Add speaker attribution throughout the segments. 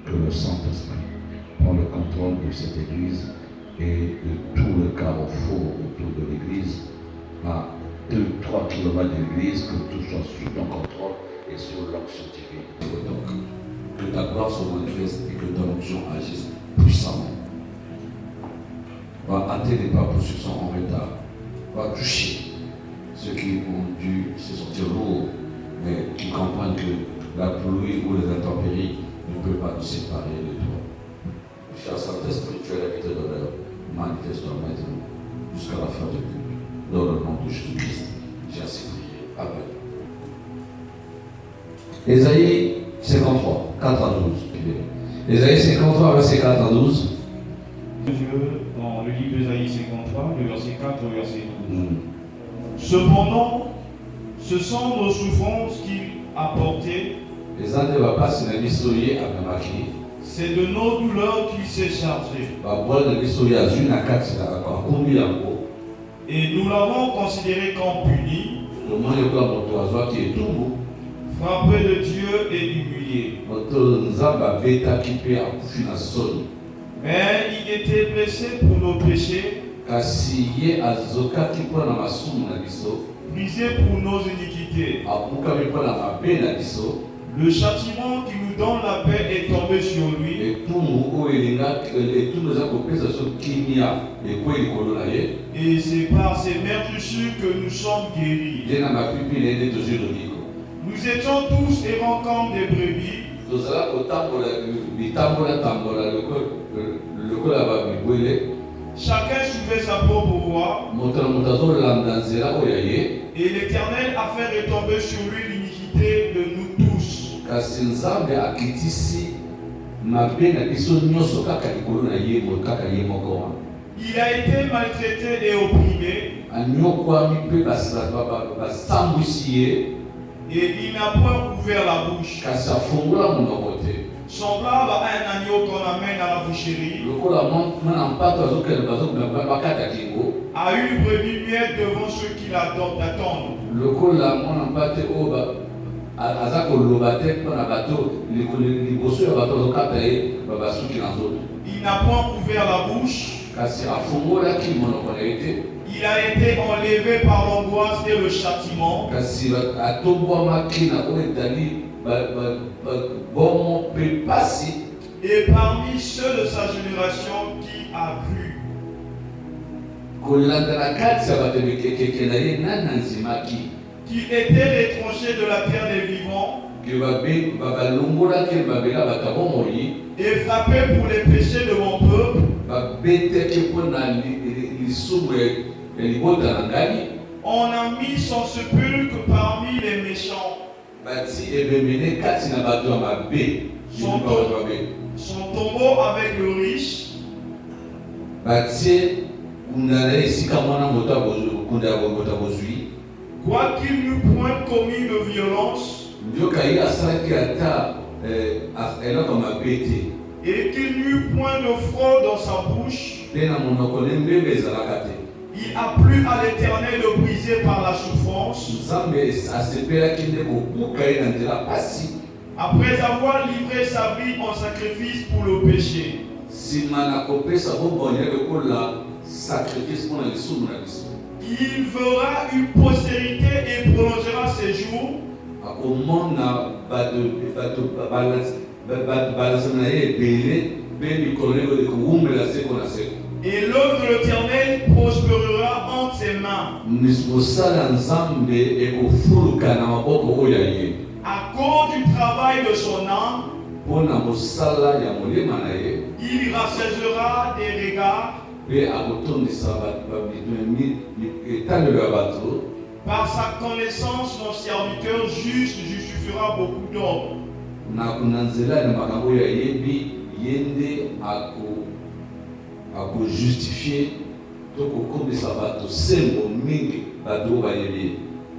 Speaker 1: que le Saint-Esprit prend le contrôle de cette église et de tout le carrefour autour de l'église, à 2-3 km de l'église, que tout soit sous ton contrôle et sur l'onction divine. Donc, que ta gloire se manifeste et que ton onction agisse puissamment. Va hâter les pas pour ceux qui sont en retard. Va toucher ceux qui ont dû se sentir lourds, mais qui comprennent que la pluie ou les intempéries ne peuvent pas nous séparer de toi. Cher Saint-Esprit, tu es l'invité d'honneur, manifeste-toi maintenant jusqu'à la fin du culte. Dans le nom de Jésus-Christ, j'ai ainsi prié. Amen. Ésaïe 53, 4 à 12. Ésaïe 53, verset 4 à 12.
Speaker 2: Dans le livre d'Ésaïe 53, le verset 4 au verset 12. Cependant, ce sont nos souffrances qu'il a portées. C'est de nos douleurs qu'il s'est chargé. Et nous l'avons considéré comme puni, frappé de Dieu et humilié. Mais il était blessé pour nos péchés, brisé pour nos iniquités. Le châtiment qui nous donne la paix est tombé sur lui. Et c'est par ses meurtrissures que nous sommes guéris. Nous étions tous errants comme des brebis. Chacun suivait sa propre voie. Et l'Éternel a fait retomber sur lui l'iniquité de nous tous. Il a été maltraité et opprimé. Et il n'a point ouvert la bouche. Semblable à un agneau qu'on amène à la boucherie, à une brebis muette devant ceux qui l'attendent. Il n'a point ouvert la bouche. Il a été enlevé par l'angoisse et le châtiment. Et parmi ceux de sa génération qui a cru. Qu'il était l'étranger de la terre des vivants. Et frappé pour les péchés de mon peuple. On a mis son sépulcre parmi les méchants. Son tombeau avec le riche. Quoiqu'il n'eût point commis de violence, et qu'il n'eut point de fraude dans sa bouche, il a plu à l'Éternel de briser par la souffrance. Après avoir livré sa vie en sacrifice pour le péché. Il fera une postérité et prolongera ses jours. Et l'œuvre de l'Éternel prospérera entre ses mains. À cause du travail de son âme, il rassasiera des regards. Par sa connaissance, mon serviteur juste justifiera beaucoup d'hommes.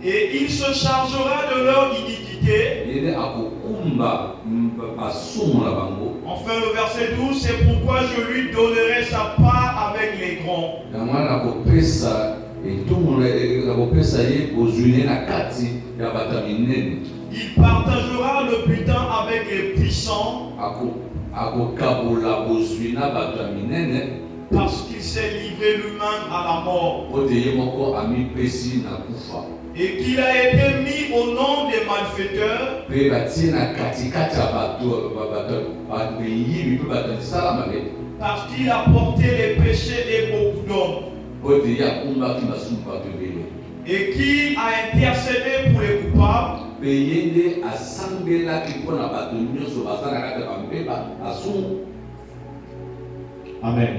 Speaker 2: Et il se chargera de leur iniquité. Enfin le verset 12, c'est pourquoi je lui donnerai sa part avec les grands. Il partagera le butin avec les puissants parce qu'il s'est livré lui-même à la mort et qu'il a été mis au nom des malfaiteurs parce qu'il a porté les péchés de beaucoup d'hommes et qu'il a intercédé pour les coupables. Amen.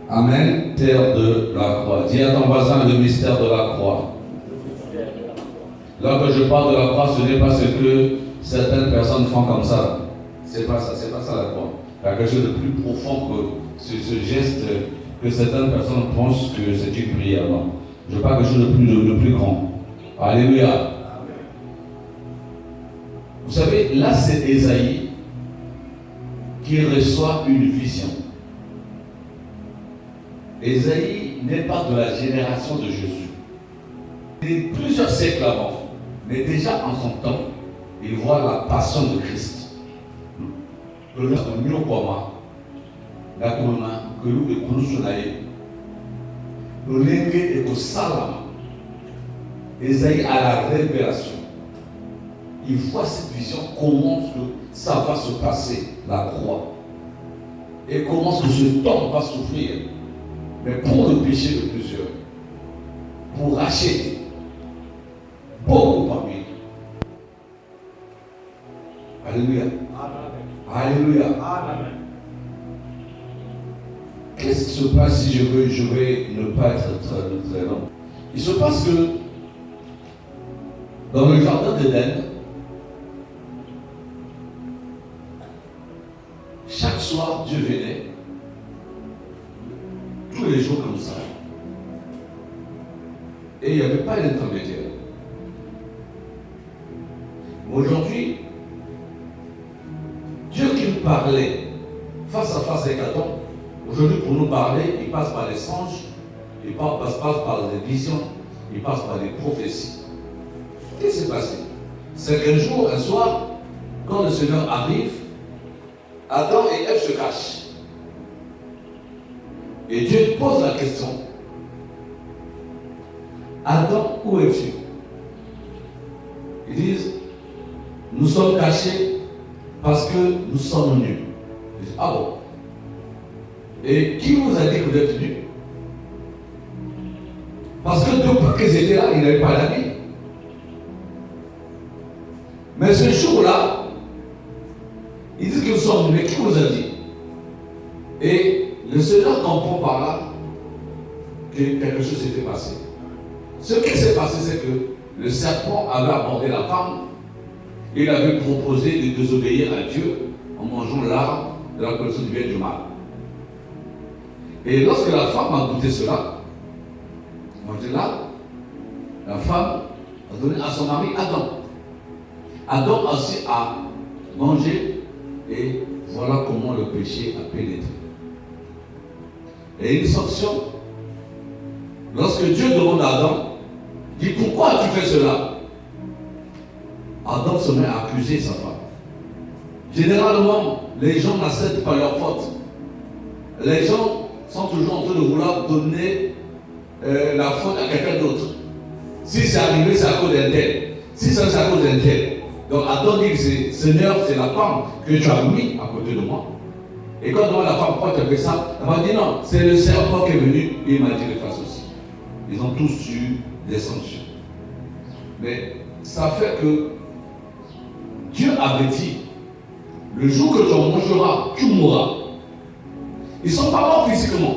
Speaker 1: Amen. Terre de la croix. Dis à ton voisin le mystère de la croix. Lorsque je parle de la croix, ce n'est pas ce que certaines personnes font comme ça. C'est pas ça la croix. Il y a quelque chose de plus profond que ce geste que certaines personnes pensent que c'est une prière. Non. Je parle de quelque chose de plus grand. Alléluia. Vous savez, là c'est Ésaïe qui reçoit une vision. Ésaïe n'est pas de la génération de Jésus. Il est plusieurs siècles avant. Mais déjà en son temps, il voit la passion de Christ. Ésaïe a la révélation. Il voit cette vision, comment ça va se passer, la croix. Et comment ce temps va souffrir. Mais pour le péché de plusieurs, pour racheter beaucoup parmi eux. Alléluia. Amen. Alléluia. Amen. Qu'est-ce qui se passe si je vais ne pas être très long? Il se passe que dans le jardin d'Éden, chaque soir, Dieu venait, tous les jours comme ça. Et il n'y avait pas d'intermédiaire. Aujourd'hui, Dieu qui nous parlait face à face avec Adam, aujourd'hui pour nous parler, il passe par les songes, il passe par des visions, il passe par des prophéties. Qu'est-ce qui s'est passé? C'est qu'un jour, un soir, quand le Seigneur arrive, Adam et Ève se cachent. Et Dieu pose la question. Adam, où es-tu? Ils disent, nous sommes cachés parce que nous sommes nus. Ils disent, ah bon? Et qui vous a dit que vous êtes nus? Parce que depuis qu'ils étaient là, ils n'avaient pas d'amis. Mais ce jour-là, ils disent que nous sommes nus. Mais qui vous a dit? Et le Seigneur comprend par là que quelque chose s'était passé. Ce qui s'est passé, c'est que le serpent avait abordé la femme. Il avait proposé de désobéir à Dieu en mangeant l'arbre de la connaissance du bien et du mal. Et lorsque la femme a goûté cela, la femme a donné à son mari Adam. Adam aussi a mangé et voilà comment le péché a pénétré. Et une sanction, lorsque Dieu demande à Adam, dit pourquoi as-tu fait cela? Adam se met à accuser sa femme. Généralement, les gens n'acceptent pas leur faute. Les gens sont toujours en train de vouloir donner la faute à quelqu'un d'autre. Si c'est arrivé, c'est à cause d'un tel. Si ça, c'est à cause d'un tel. Donc Adam dit, Seigneur, c'est la femme que tu as mis à côté de moi. Et quand on demande à la femme pourquoi tu as fait ça, elle va dire non, c'est le serpent qui est venu et il m'a dit de faire ceci. Ils ont tous eu des sanctions. Mais ça fait que Dieu avait dit, le jour que tu en mangeras, tu mourras. Ils ne sont pas morts physiquement.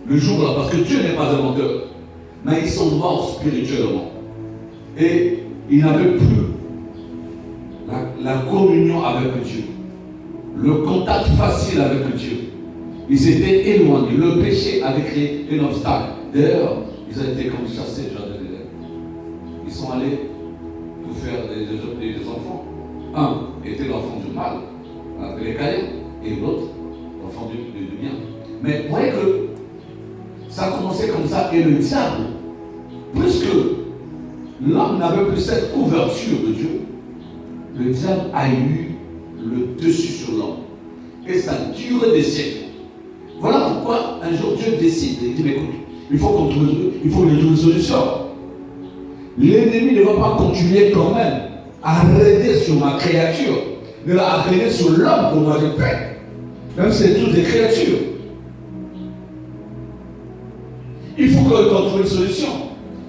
Speaker 1: Le jour-là, parce que Dieu n'est pas un menteur. Mais ils sont morts spirituellement. Et ils n'avaient plus la communion avec Dieu. Le contact facile avec Dieu. Ils étaient éloignés. Le péché avait créé un obstacle. D'ailleurs, ils ont été comme chassés du jardin d'Éden. Ils sont allés pour faire des enfants. Un était l'enfant du mal, on appelait les Caïns, et l'autre, l'enfant du bien. Mais vous voyez que ça a commencé comme ça, et le diable, plus que l'homme n'avait plus cette ouverture de Dieu, le diable a eu le dessus sur l'homme. Et ça a duré des siècles. Voilà pourquoi un jour Dieu décide, il dit, mais écoute, il faut qu'on trouve une solution. L'ennemi ne va pas continuer quand même à régner sur ma créature, mais à régner sur l'homme qu'on m'a fait. Même si c'est toutes des créatures. Il faut qu'on trouve une solution.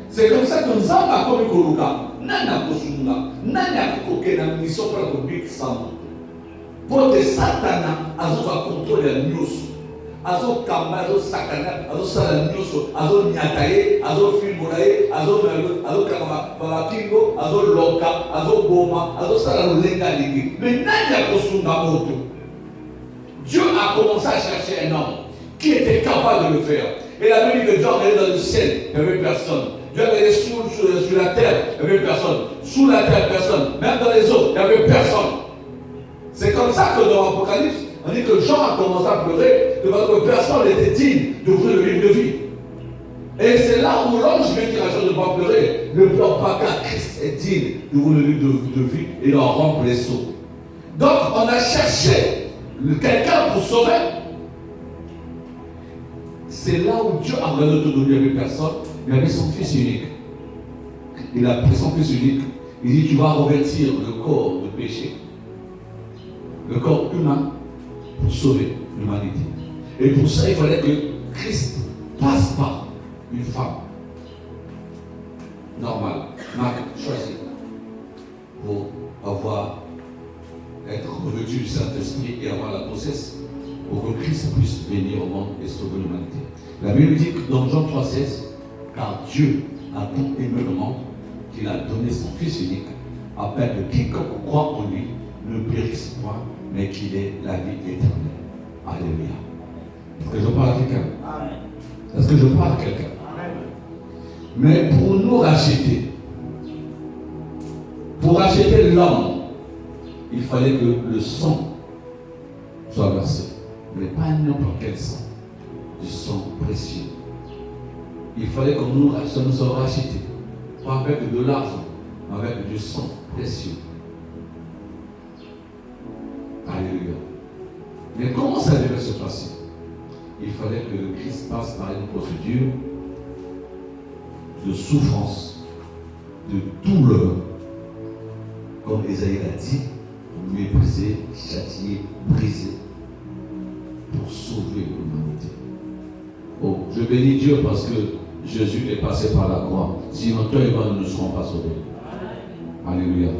Speaker 1: C'est comme ça que nous avons comme Koluka. Nana Kosunga, Nana Kokena, mission pour la Big Sam. Pour que Satana a contrôler la news. Azo kamba, azo sakana, azo sala nyuso, azo nyataye, azo filmonaye, azo kama babakingo, azo loka, azo boma, azo sala lulenga ligi. Mais nani kosunga moto. Dieu a commencé à chercher un homme qui était capable de le faire. Et la Bible dit que Dieu allait dans le ciel, il n'y avait personne. Dieu allait sur la terre, il n'y avait personne. Sous la terre, personne. Même dans les eaux, il n'y avait personne. C'est comme ça que dans l'Apocalypse, on dit que Jean a commencé à pleurer devant que personne n'était digne d'ouvrir le livre de vie. Et c'est là où l'ange vient dire à Jean de ne pas pleurer. Ne pleure pas car Christ est digne d'ouvrir le livre de vie et d'en remplir les seaux. Donc on a cherché quelqu'un pour sauver. C'est là où Dieu a regardé autour de lui, il n'y avait personne. Il avait son fils unique. Il a pris son fils unique. Il dit, tu vas revêtir le corps de péché, le corps humain, pour sauver l'humanité. Et pour ça, il fallait que Christ passe par une femme normale, Marc choisie, pour être revêtu du Saint-Esprit et avoir la grossesse, pour que Christ puisse venir au monde et sauver l'humanité. La Bible dit que dans Jean 3,16, car Dieu a tant aimé le monde qu'il a donné son Fils unique, afin que quiconque croit en lui ne périsse point, mais qu'il ait la vie éternelle. Alléluia. Est-ce que je parle à quelqu'un? Est-ce que je parle à quelqu'un? Mais pour nous racheter, pour racheter l'homme, il fallait que le sang soit versé. Mais pas n'importe quel sang, du sang précieux. Il fallait que nous soyons rachetés, pas avec de l'argent, mais avec du sang précieux. Alléluia. Mais comment ça devait se passer? Il fallait que le Christ passe par une procédure de souffrance, de douleur, comme Esaïe l'a dit, méprisé, châtié, brisé, pour sauver l'humanité. Oh, je bénis Dieu parce que Jésus est passé par la croix. Sinon, toi et moi, nous ne serons pas sauvés. Alléluia.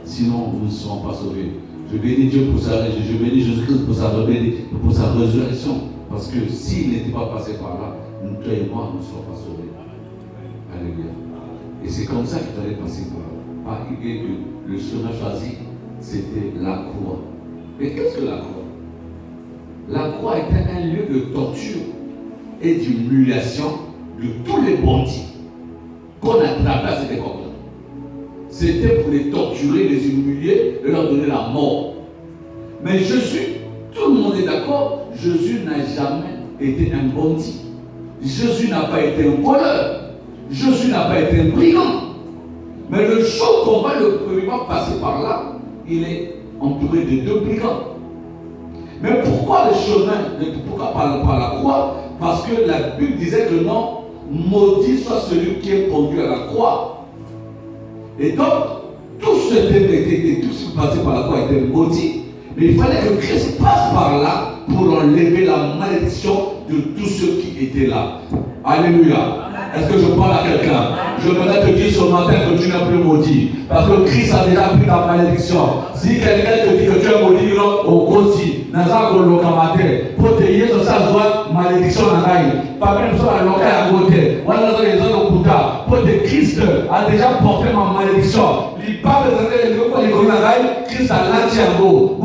Speaker 1: Sinon, nous ne serons pas sauvés. Je bénis Dieu pour sa résurrection. Je bénis Jésus-Christ pour sa résurrection. Parce que s'il n'était pas passé par là, nous, toi et moi, nous ne serons pas sauvés. Alléluia. Et c'est comme ça qu'il fallait passer par là. Par l'idée que le chemin choisi, c'était la croix. Mais qu'est-ce que la croix? La croix était un lieu de torture et d'humiliation de tous les bandits qu'on attrapait à cette époque-là. C'était pour les torturer, les humilier et leur donner la mort. Mais Jésus, tout le monde est d'accord, Jésus n'a jamais été un bandit. Jésus n'a pas été un voleur. Jésus n'a pas été un brigand. Mais le jour qu'on va le premier passer par là, il est entouré de deux brigands. Mais pourquoi le chemin? Pourquoi par la croix? Parce que la Bible disait que non, maudit soit celui qui est conduit à la croix. Et donc, tout ce qui passait par la croix était maudit. Mais il fallait que Christ passe par là pour enlever la malédiction de tous ceux qui étaient là. Alléluia. Est-ce que je parle à quelqu'un? Je voudrais te dire ce matin que tu n'es plus maudit. Parce que Christ a déjà pris ta malédiction. Si quelqu'un te dit que tu es maudit, au côté, dans le locamateur, pour te dire que ça doit malédiction dans la vie. Pas même sur la locale à côté. Voilà dans les autres putas. Pour que Christ a déjà porté ma malédiction. Il parle de Christ a l'antiango.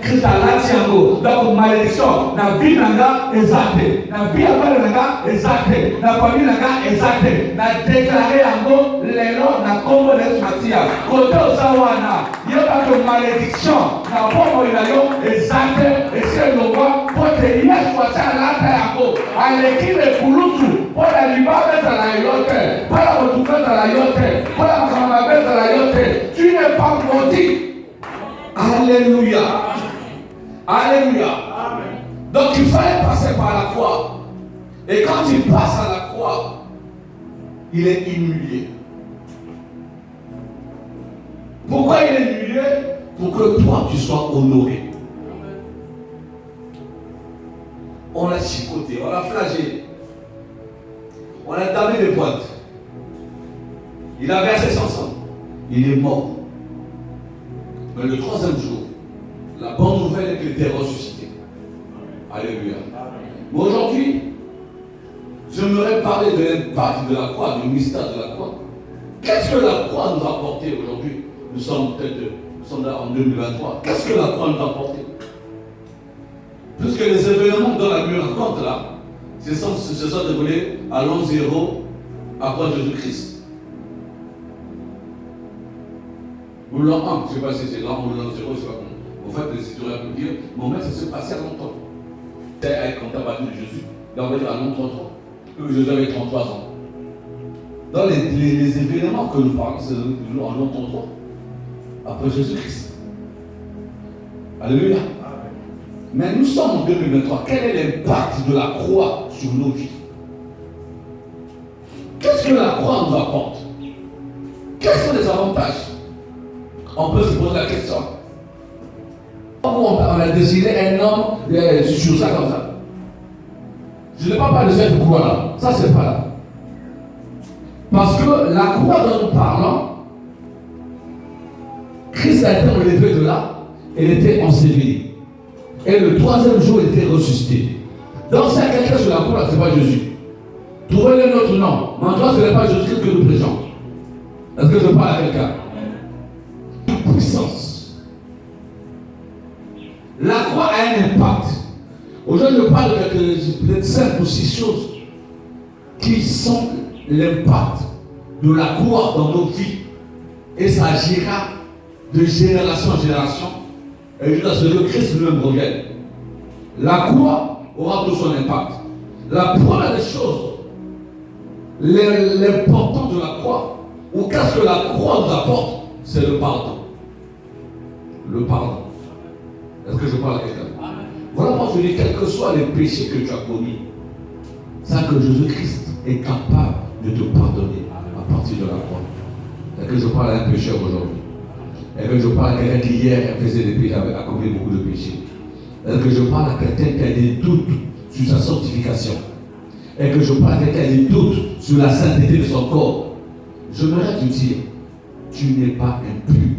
Speaker 1: Christ a l'antiango. Donc, malédiction. La vie n'a exacte. La vie n'a exacte. La famille n'a exacte. La déclaré en les lois n'a combo les matières. Côté au Sawana, il y a pas de malédiction. La pauvre il a exacte. Et c'est le roi pour te ete Yesu achalata yako alekile kulutu pona libabeza na yote pona kutukeza na yote pona makamabeza na yote. Tu n'es pas maudit. Alléluia. Alléluia. Donc il fallait passer par la croix. Et quand il passe à la croix, il est humilié. Pourquoi il est humilié? Pour que toi tu sois honoré. On l'a chicoté, on l'a flagellé, on l'a damé de pointe. Il a versé son sang. Il est mort. Mais le troisième jour, la bonne nouvelle est qu'il était ressuscité. Alléluia. Mais aujourd'hui, j'aimerais parler de l'impact de la croix, du mystère de la croix. Qu'est-ce que la croix nous a apporté aujourd'hui? Nous sommes là en 2023. Qu'est-ce que la croix nous a apporté? Puisque les événements dont la Bible raconte là, ce sont déroulés à l'an 0 après Jésus-Christ. Ou l'an 1, je ne sais pas si c'est l'an ou l'an 0, je ne sais pas comment. En fait, les historiens peuvent dire, mais en fait, ça s'est passé à longtemps. C'est à être compté à partir de Jésus. Là, on va dire à l'an 33. Jésus avait 33 ans. Dans les événements que nous parlons, c'est en l'an 33. Après Jésus-Christ. Alléluia. Mais nous sommes en 2023. Quel est l'impact de la croix sur nos vies? Qu'est-ce que la croix nous apporte? Quels sont les avantages? On peut se poser la question. Pourquoi on a désigné un homme sur ça comme ça? Je n'ai pas parlé de cette croix-là. Ça, c'est pas là. Parce que la croix dont nous parlons, Christ a été enlevé de là, il était enseveli. Et le troisième jour, il était ressuscité. Donc, s'il y a quelqu'un sur la croix, ce n'est pas Jésus. Trouvez-le notre nom. Mais en toi, ce n'est pas Jésus que nous prêchons. Est-ce que je parle à quelqu'un? Puissance. La croix a un impact. Aujourd'hui, je parle de peut-être 5 ou 6 choses qui sont l'impact de la croix dans nos vies. Et ça agira de génération en génération. Et jusqu'à ce que Christ lui-même revienne. La croix aura tout son impact. La première des choses, l'importance de la croix, ou qu'est-ce que la croix nous apporte, c'est le pardon. Le pardon. Est-ce que je parle à quelqu'un? Voilà pourquoi je dis, quels que soient les péchés que tu as commis, c'est que Jésus-Christ est capable de te pardonner à partir de la croix. Est-ce que je parle à un pécheur aujourd'hui? Est-ce que je parle à quelqu'un qui hier faisait des péchés, a commis beaucoup de péchés? Est-ce que je parle à quelqu'un qui a des doutes sur sa sanctification? Est-ce que je parle à quelqu'un qui a des doutes sur la sainteté de son corps? J'aimerais te dire, tu n'es pas impur.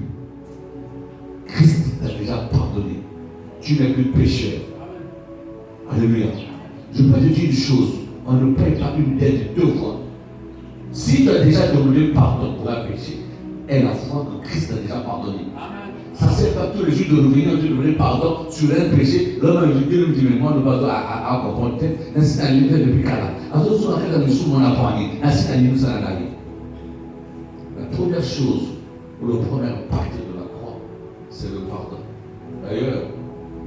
Speaker 1: Christ t'a déjà pardonné. Tu n'es plus pécheur. Alléluia. Je peux te dire une chose, on ne paye pas une dette 2 fois. Si tu as déjà demandé pardon pour un péché, et la foi que Christ t'a déjà pardonné. Ça ne sert pas tous les jours de revenir de demander pardon sur un péché. L'homme me dit, mais moi, ne pas à comprendre. Ainsi, à l'unité depuis Kala. Alors, nous sommes en train de nous mon apprendre. Ainsi, à l'unité, ça n'a rien. La première chose, ou le premier impact de la croix, c'est le pardon. D'ailleurs,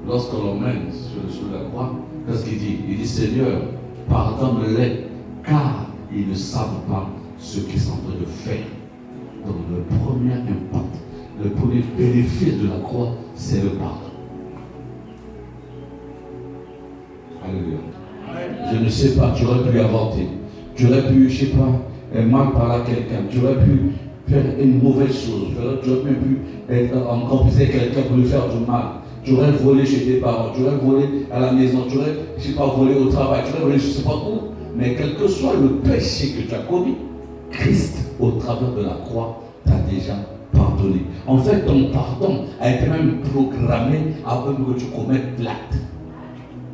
Speaker 1: lorsque l'on mène sur la croix, qu'est-ce qu'il dit? Il dit, Seigneur, pardonne-les, car ils ne savent pas ce qu'ils sont en train de faire. Donc le premier impact, le premier bénéfice de la croix, c'est le pardon. Alléluia. Je ne sais pas, tu aurais pu inventer. Tu aurais pu, je ne sais pas, mal parler à quelqu'un. Tu aurais pu faire une mauvaise chose. Tu aurais pu être en complicité avec quelqu'un pour lui faire du mal. Tu aurais volé chez tes parents. Tu aurais volé à la maison. Tu aurais, je ne sais pas, volé au travail. Tu aurais volé je ne sais pas où. Mais quel que soit le péché que tu as commis, Christ, au travers de la croix, t'a déjà pardonné. En fait, ton pardon a été même programmé avant que tu commettes l'acte.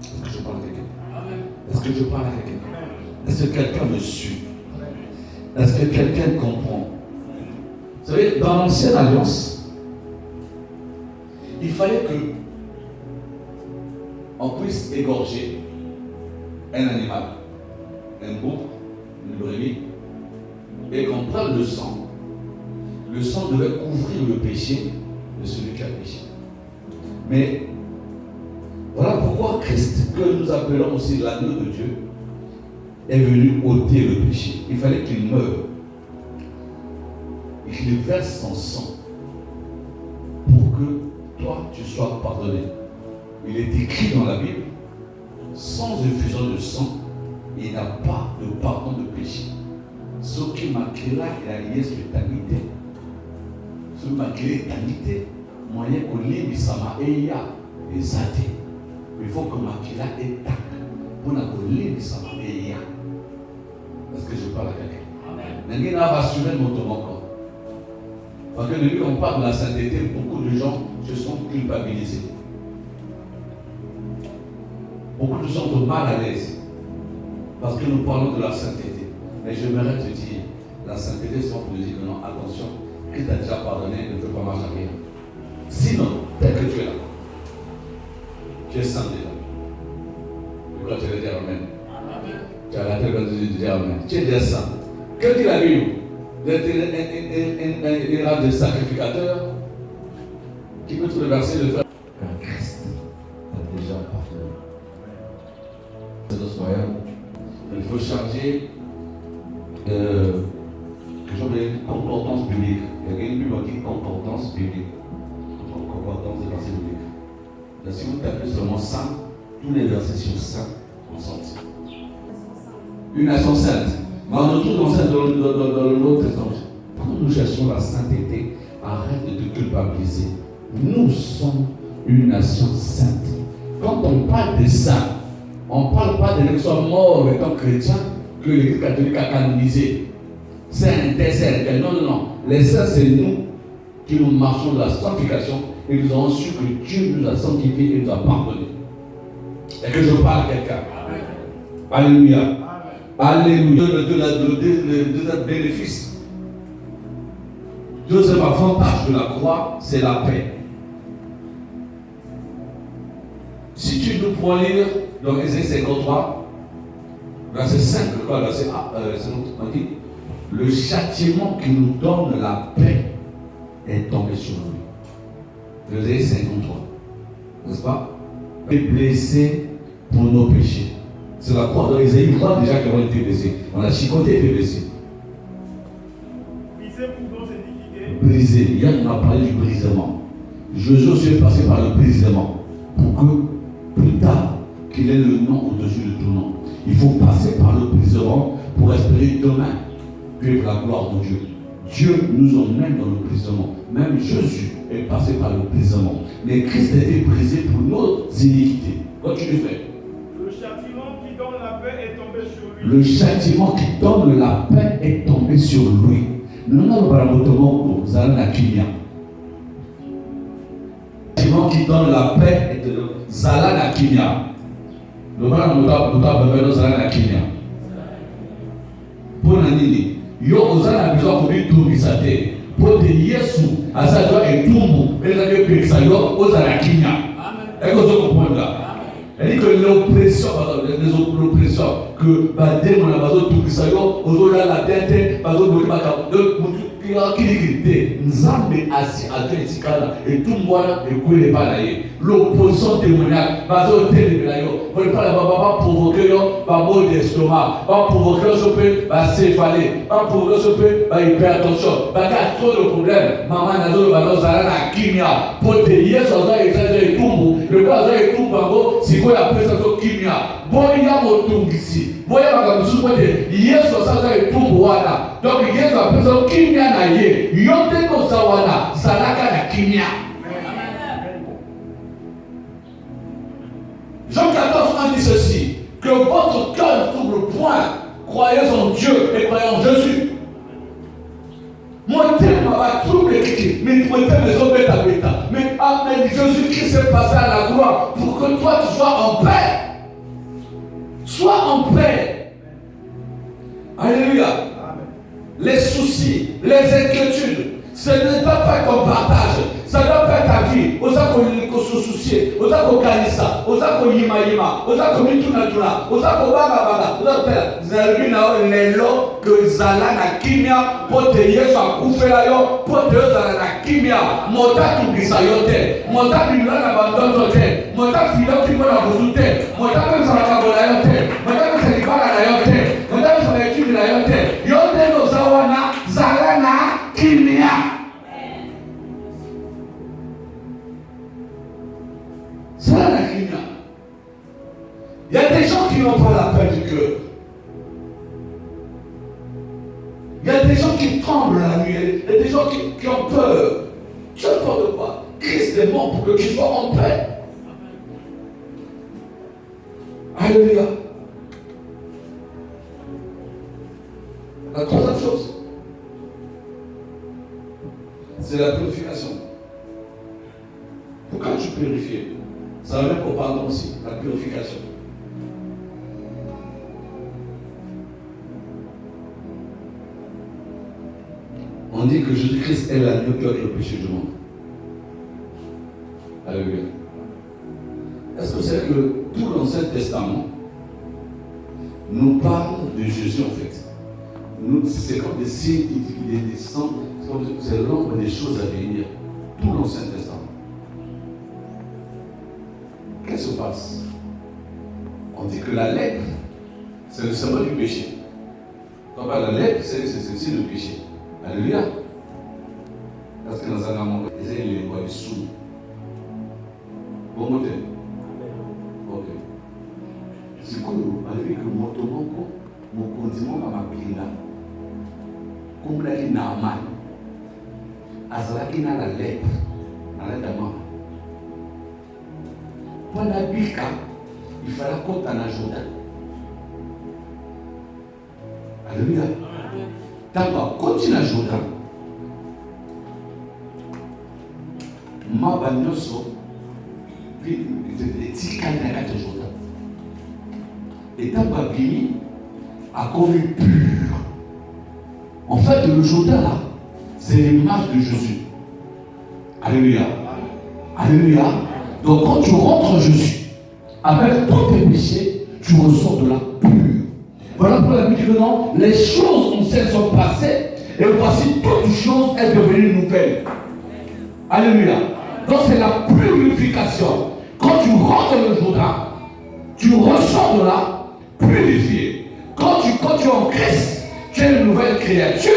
Speaker 1: Est-ce que je parle à quelqu'un? Est-ce que je parle à quelqu'un? Est-ce que quelqu'un me suit? Est-ce que quelqu'un comprend? Vous savez, dans l'ancienne alliance, il fallait que on puisse égorger un animal, un bouc, une brebis, et qu'on prenne le sang. Le sang devait couvrir le péché de celui qui a péché. Mais voilà pourquoi Christ que nous appelons aussi l'agneau de Dieu, est venu ôter le péché. Il fallait qu'il meure. Il verse son sang pour que toi, tu sois pardonné. Il est écrit dans la Bible, sans effusion de sang, il n'y a pas de pardon de péché. Ce qui manquera, il a lié sur l'éternité. Ce qui manquera l'éternité, moyen que l'île sama eya ezate. Il faut que manquera est tac. Pour que l'île sama eya. Est-ce que je parle à quelqu'un? Amen. N'a pas rassuré mon corps. Parce que depuis qu'on parle de la sainteté, beaucoup de gens se sont culpabilisés. Beaucoup de gens sont mal à l'aise. Parce que nous parlons de la sainteté. Mais j'aimerais te dire, la sainteté, c'est pour te dire que non, attention, Christ t'a déjà pardonné, ne peut pas marcher à rien. Sinon, tel que tu es là, tu es saint déjà. Pourquoi tu vas dire Amen? Tu as la tête quand tu dis Amen. Tu es déjà saint. Que dit la Bible? D'être un rang de sacrificateur qui peut trouver le verset de faire. Car Christ a déjà pardonné. C'est notre moyen. Il faut changer une concordance biblique. Il y a une Bible qui dit concordance biblique. Concordance des versets bibliques. Là, si vous tapez seulement saint, tous les versets sur saint sont sortis. Une nation sainte. Mais on trouve dans le Nouveau Testament. Quand nous cherchons la sainteté, arrête de te culpabiliser. Nous sommes une nation sainte. Quand on parle des saints, on ne parle pas de gens qui sont morts étant chrétiens que l'Église catholique a canonisé. Saint, non. Les saints, c'est nous qui nous marchons de la sanctification et nous avons su que Dieu nous a sanctifiés et nous a pardonné. Et que je parle à quelqu'un. Alléluia. Alléluia. Le deuxième bénéfice. Deuxième avantage de la croix, c'est la paix. Si tu nous pourras lire dans Ésaïe 53, verset 5, verset 1, on dit, le châtiment qui nous donne la paix est tombé sur nous. Ésaïe 53, n'est-ce pas? Et blessé pour nos péchés. C'est la croix d'Ésaïe, il voit déjà qu'on a été blessé. On a chicoté et été blessé.
Speaker 2: Brisé pour nos iniquités.
Speaker 1: Brisé. Hier, on a parlé du brisement. Jésus aussi est passé par le brisement. Pour que, plus tard, qu'il ait le nom au-dessus de tout nom. Il faut passer par le brisement pour espérer demain vivre la gloire de Dieu. Dieu nous emmène dans le brisement. Même Jésus est passé par le brisement. Mais Christ a été brisé pour nos iniquités. Quoi tu le fais?
Speaker 2: Le châtiment qui donne la paix est tombé sur lui.
Speaker 1: Le châtiment qui donne la paix est tombé sur lui. Nous n'avons pas le mot de Zalana Kimia. Le châtiment qui donne la paix est de Zalana Kimia. Nous avons besoin de Zalana Kimia. Pour l'année, yo ozana besoin de tout bisate. Pour te Yesu, asajo etumbu, elage peksa yo ozana Kimia. Est-ce que vous comprenez là? Elle dit que l'oppression, que Badé, mon abazo, tout ça, Ozola, la tête, Bazo, Nzambe assis à Téléticala, et tout le monde est coulé par là. L'opposition démoniaque, Bazo, Télémelayo, vous ne pas provoquer, pas mot d'estomac, pas provoquer, ce peu, pas céphalée, pas provoquer, ce peu, pas hypertension, pas qu'à trop de problèmes. Maman, Nazo, Bazo, Zalana, Kimia, pour te hier, sur ça, et tout, le cas, et tout, Bango, si vous appelez ça, Kimia, Boya, Motungisi, Boya, Magamusu, hier, sur ça, et tout, Boana. Donc, hier, sur appelé ça, Kimia, Naye, Yote, Kosawana, Salaka, na Kimia. Jean 14 a dit ceci, que votre cœur ne trouble point, croyez en Dieu et croyez en Jésus. Mon thème va troubler qui, mais mon thème les hommes bêta bêta. Mais Amen, Jésus-Christ est passé à la gloire pour que toi tu sois en paix. Sois en paix. Alléluia. Les soucis, les inquiétudes, ce n'est pas qu'on partage. Ça ne doit pas être ta vie. Osa ko se soucier, osa ko kanisa, osa ko yima, osa ko mituna, osa ko baga, osa pela. Zalbina lelo que zala na kimia pote yeso akufela yo, pote zala na kimia, mota tu bisa yote, mota bimla na bandoto te, mota filo ki mona buzute, mota Kenya. Il y a des gens qui n'ont pas la paix du cœur. Il y a des gens qui tremblent la nuit. Il y a des gens qui ont peur. Tu as peur de quoi? Christ est mort pour que tu sois en paix. Alléluia. La troisième chose, c'est la purification. Pourquoi tu purifies? Ça va même au pardon aussi, la purification. On dit que Jésus-Christ est l'agneau qui ôte le péché du monde. Alléluia. Est-ce que vous savez que tout l'Ancien Testament nous parle de Jésus en fait? C'est comme des signes, des sangs, c'est l'ombre des choses à venir. Tout l'Ancien Testament. Qu'est-ce qui se passe? On dit que la lèpre, c'est le symbole du péché. Donc la lèpre, c'est le péché. Alléluia. Parce que dans un amour, ils voient les sous. Bon côté. Ok. C'est cool. Malgré que mon tomonko, mon continent à ma pila. Comme la qui n'a mal. Azra qui n'a la lèpre. À la dame. Pour la bika, il fallait qu'on t'en ajoute. Alléluia. Tant continue à jouer. Ma bagnoso, puis les petits canards à jouer. Et tant que Bini a connu pur. En fait, le Jourdain là, c'est l'image de Jésus. Alléluia. Alléluia. Donc quand tu rentres en Jésus, avec tous tes péchés, tu ressors de là pur. Voilà pour la Bible non, les choses anciennes sont passées et voici toute chose est devenue nouvelle. Alléluia. Donc c'est la purification. Quand tu rentres dans le Jourdain, tu ressors de là purifié. Quand tu es en Christ, tu es une nouvelle créature.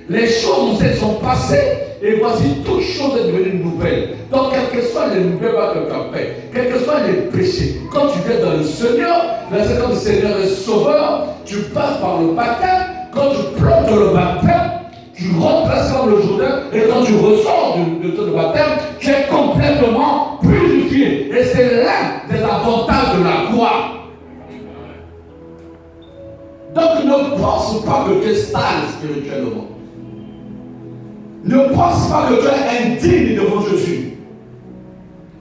Speaker 1: Les choses anciennes sont passées et voici toute chose est devenue nouvelle. Donc quelles que soient les nouvelles que tu as fait, quels que soient les péchés, quand tu viens dans le Seigneur, quand le Seigneur est sauveur, tu passes par le baptême. Quand tu plonges dans le baptême, tu rentres dans le Jourdain et quand tu ressors de baptême, tu es complètement purifié. Et c'est l'un des avantages de la gloire. Donc ne pense pas que tu es sale spirituellement. Ne pense pas que tu es indigne devant Jésus.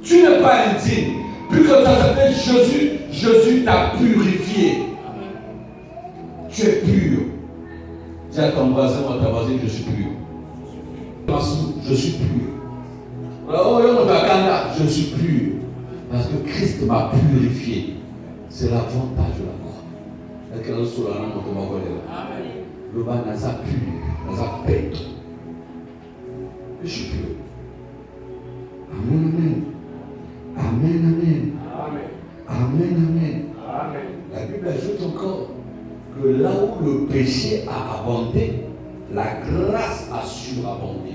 Speaker 1: Tu n'es pas indigne. Plus que tu as accepté Jésus, Jésus t'a purifié. Tu es pur. Dis à ton voisin ou à ta voisine, je suis pur. Je suis pur. Je suis pur. Parce que Christ m'a purifié. C'est l'avantage de la croix. Le bas n'a pas pur, n'a pas paix. Je suis pur. Amen, amen. Amen, amen. Amen, amen. La Bible ajoute encore que là où le péché a abondé, la grâce a surabondé.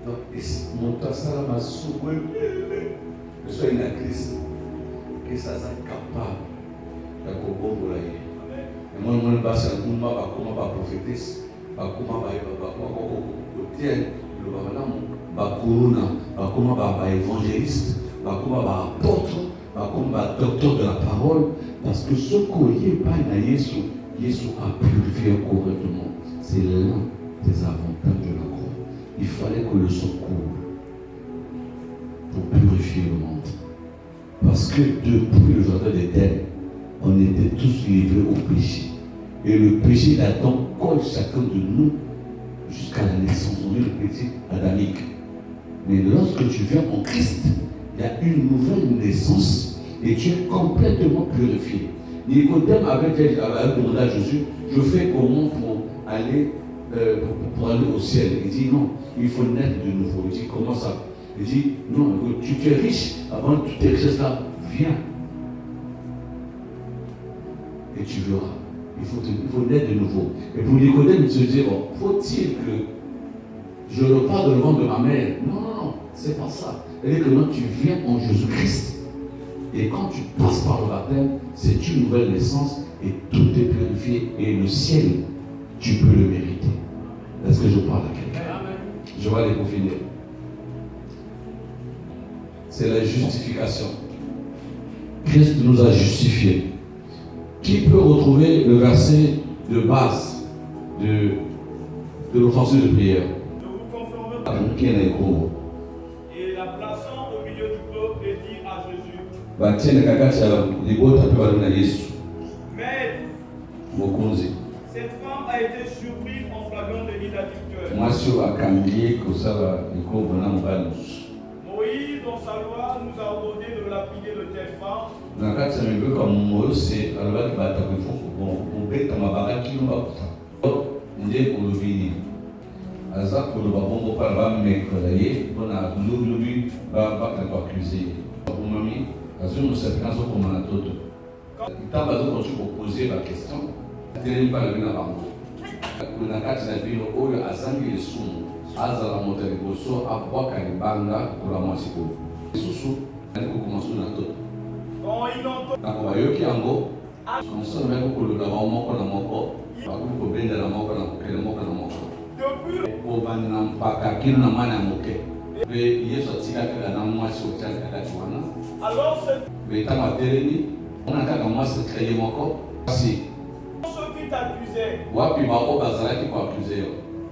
Speaker 1: Donc, mon tassara m'a soulevé. Je suis une actrice qui ça capable de comprendre. Et moi, je vais faire un prophétesse, évangéliste, apôtre, docteur de la parole, parce que ce qu'on y est pas Jésus a purifié correctement. C'est l'un des avantages de la croix. Il fallait que le sang coule pour purifier le monde. Parce que depuis le jardin d'Éden, on était tous livrés au péché. Et le péché d'Adam colle chacun de nous jusqu'à la naissance. On est le péché adamique. Mais lorsque tu viens en Christ, il y a une nouvelle naissance et tu es complètement purifié. Nicodème avait demandé à Jésus, je fais comment pour aller au ciel? Il dit non, il faut naître de nouveau. Il dit comment ça? Il dit non, tu es riche, avant que tu richesses là, viens. Et tu verras. Il faut naître de nouveau. Et pour Nicodème, il se dit, bon, faut-il que je repars de le ventre de ma mère. Non, non, non, c'est pas ça. Elle dit que non, tu viens en Jésus-Christ. Et quand tu passes par le baptême, c'est une nouvelle naissance et tout est purifié. Et le ciel, tu peux le mériter. Est-ce que je parle à quelqu'un? Je vais aller pour finir. C'est la justification. Christ nous a justifiés. Qui peut retrouver le verset de base de l'offensive de prière?
Speaker 2: Ne vous conformez pas. Et la plaçant au milieu du peuple et dit à Jésus, Maître, cette femme a été surprise en flagrant délit d'adultère. Moïse, dans sa loi, nous a ordonné de lapider de telles femmes. Quand il entend alors ceux qui t'accusaient,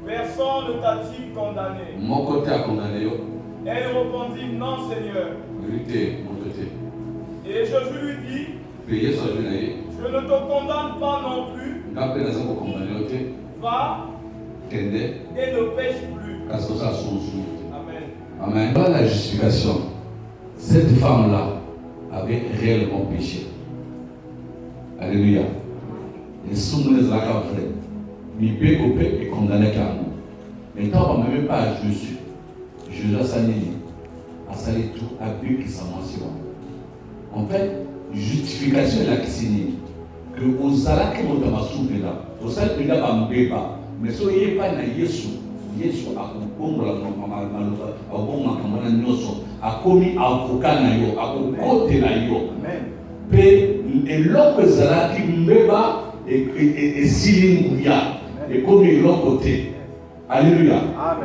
Speaker 2: personne ne t'a-t-il condamné? Elle répondit, non Seigneur. Et Jésus lui dit, je ne te condamne pas non plus. Va et ne pêche plus. Amen.
Speaker 1: Amen. Voilà la justification. Cette femme-là avait réellement péché. Alléluia. Les souvenirs de la frère. Mi peut couper et condamner car nous. Mais tant qu'on ne met pas à Jésus, Jésus a sali tout à but qui s'en mentionne. En fait, justification est la qui que aux alaks qui m'ont souffert là, aux salles qui n'ont pas mais si vous n'avez pas Yesu a commis avocat na yo, a côté na yo. Et l'autre zalaki mbeba et silinguya et comme l'autre côté. Alléluia.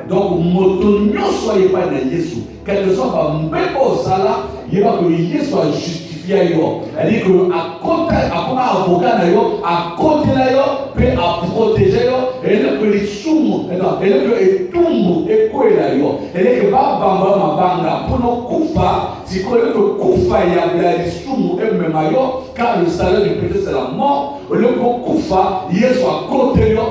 Speaker 1: Donc moto ne soyez pas na Yesu. Quel que soit pas mbeba au sala, il va que Yesu a justifié. C'est-à-dire qu'à côté avocat na yo, à côté na yo, peut à protéger yo, et là que les soumons, et là que les tombes et quoi là yo, et là que ba bamba mabanga pour nos kufa, c'est quoi que kufa y a les soumons et même yo, car le salaire du péché c'est la mort, le kufa, il est à côté yo.